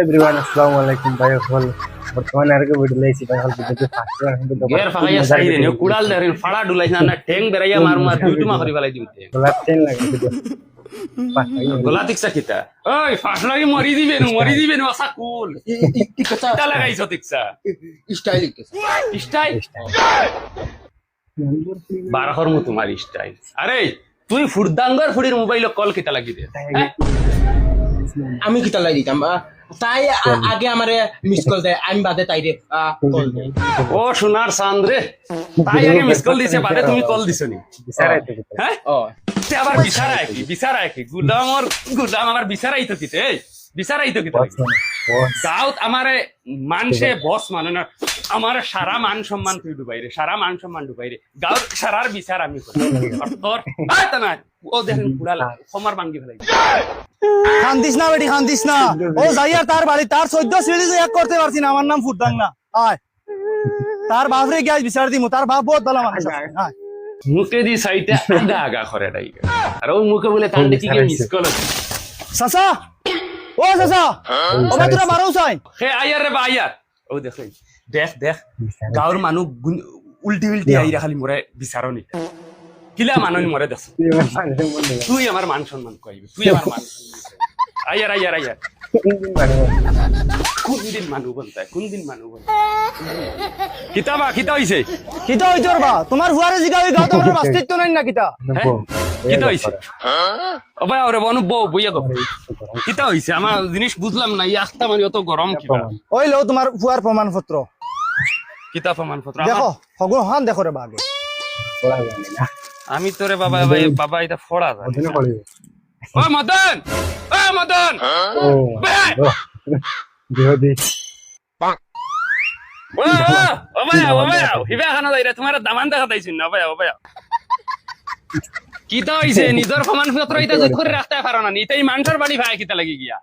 everyone আসসালামু আলাইকুম ভাই হল বর্তমানে আর কে ভিডিও লাইছি ভাই হল ভিডিও ফাস্ট গের ফাগাইয়া সাইরে নে কুড়াল দেরিন ফাড়া ডুলাই না ঠেং বেরাইয়া মার মার দুইটুমা করি ফেলাই দিমতে লাস্ট 10 লাগে ভিডিও গলা তিকসা কিতা ওই ফাস লাগি মরি দিবেন ওসা কুল কিতা লাগাইছো তিকসা স্টাইল স্টাইল বারহর মু তোমার স্টাইল আরে তুই ফুরদাঙ্গর ফুড়ির মোবাইল কল কিতা লাগি দে আমি কিতা লাই দিতাম তাই আগে আমারে মিস কল দেয় আমি বাদে তাইরে কল দেই ও সোনার চাঁদ রে তাই আগে মিস কল দিছে বাদে তুমি কল দিছো নি বিচারাইতে হ্যাঁ ও তে আবার বিচারায় কি গুলাম আবার বিচারাই তো কিতে বিচারাই তো কিতে গাউত আমারে মানসে বস মানে না আমার সারা মান সম্মান তুই ডুবাইরে সারা মান সম্মান ডুবাইরে গাউত সারার বিচার আমি করি তোর তা না ও দেখেন পুরা খমার ভাঙ্গি ফেলাই খান্দিস না বেটি খান্দিস না ও যাইয়ার তার বাড়ি তার 14 সিঁড়ি এক করতে পারছি না আমার নাম ফুরদাং না আয় তার বাপরে গ্যাস বিচার দিমু তার বাপ বহুত ভালো মানুষ আছে আয় মুখে দি সাইডে আইডা আগা করে রাই আর ও মুখে বলে তান দেখি কি মিস কল সাসা ও সাসা ও তোরা মারো চাই হে আয়ার রে বা আয়ার ও দেখ গাঁর মানুহ উল্টি আইরা খালি মরে বিচারনি কিলা মানুহ মরে দেখ তুই আমার মান সম্মান কইবি তুই আমার মান আয়ার কোনদিন মানুহ কিতা হইছে কিতা হইতো বা তোমার হুয়ারে জিগাই গাও তোমার বাস্তিত্ব নাই না কিতা কিতা হইছে ও ভাই ওরে বনু বইয়া গো কিতা হইছে আমার জিনিস বুঝলাম না এই আখতা মানে অত গরম কিবা ওই লো তোমার হুয়ার প্রমাণপত্র কিতা প্রমাণপত্র দেখো হগো হান দেখো রে বাগে পড়া জানি না আমি তোরে বাবা এটা ফড়া যায় ওদিনে পড়িব ও মদন ও দিদি ও ভাইয়া হিবা খানা যাইরা তোমার দামান দেখা দাইছিন না ভাইয়া কিতা হইছে নিজের প্রমাণপত্র এটা জুত করে রাখতে পারো না নিতেই মানুষের বাড়ি ভাই কিতা লাগি গিয়া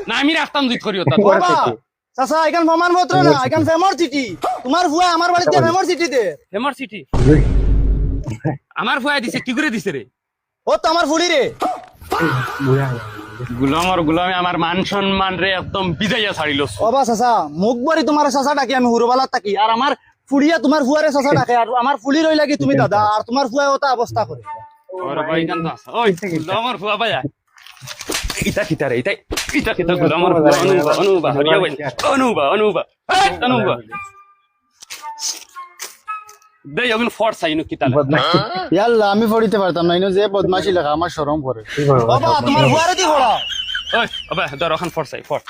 না আমি রাখতাম জুত করিও তা বাবা চাচা এখান প্রমাণপত্র না এখান ফেমর চিঠি তোমার হুয়া আমার বাড়িতে ফেমর চিঠি দে হেমর সিটি আমার ফুয়া দিছে কি করে দিছে রে ও তো আমার ফুড়ি রে গুলামে আমার মান সম্মান রে একদম বিদাইয়া ছাড়িল ও বা চাচা মুখ বাড়ি তোমার চাচা ডাকি আমি হুরবালাত থাকি আর আমার ফুড়িয়া তোমার ফুয়ারে চাচা ডাকে আর আমার ফুলি রই লাগি তুমি দাদা আর তোমার ফুয়া ওটা অবস্থা করে ওরে ভাই কান দাস ওই গুলামর ফুয়া ভাইয়া ইটা কিতা রে ইটা কিতা গুলামর অনুবা হরিয়া ভাই অনুবা দে যখন ফোর্স আইনো কিতা ইয়াল্লা আমি পড়িতে পারতাম না ইনো যে বদমাশি লেখা আমার শরম পড়ে বাবা তোমার হুয়ারে দি হড়া ওই আবে দর ওখান ফোর্স আই ফোর্স